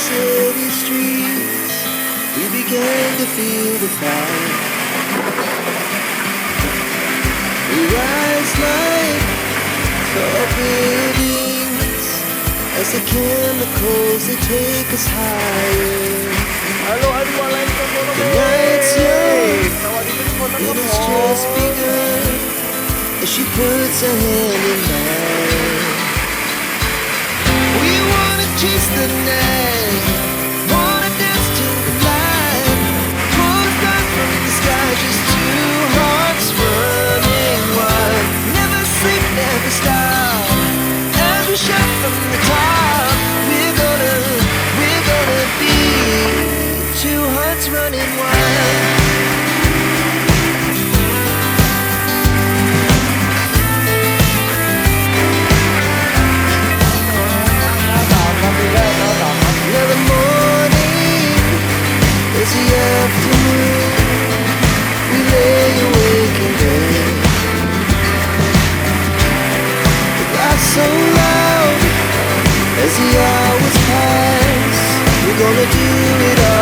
city streets, we began to feel the fire. We rise like tall buildings as the chemicals they take us higher. Hello everyone, ladies and The gentlemen. night's young, สวัสดีทุกคนนะค and รับ it's ผม just begun as she puts her hand in mine. We wanna chase the night, wanna dance to the light. Pulls down from the sky, just two hearts running wild. Never sleep, never stop. As we shout from the top, we're gonna be two hearts running wild. Now the morning is the afternoon. We lay awake in bed. The laughs so loud as the hours pass. We're gonna do it all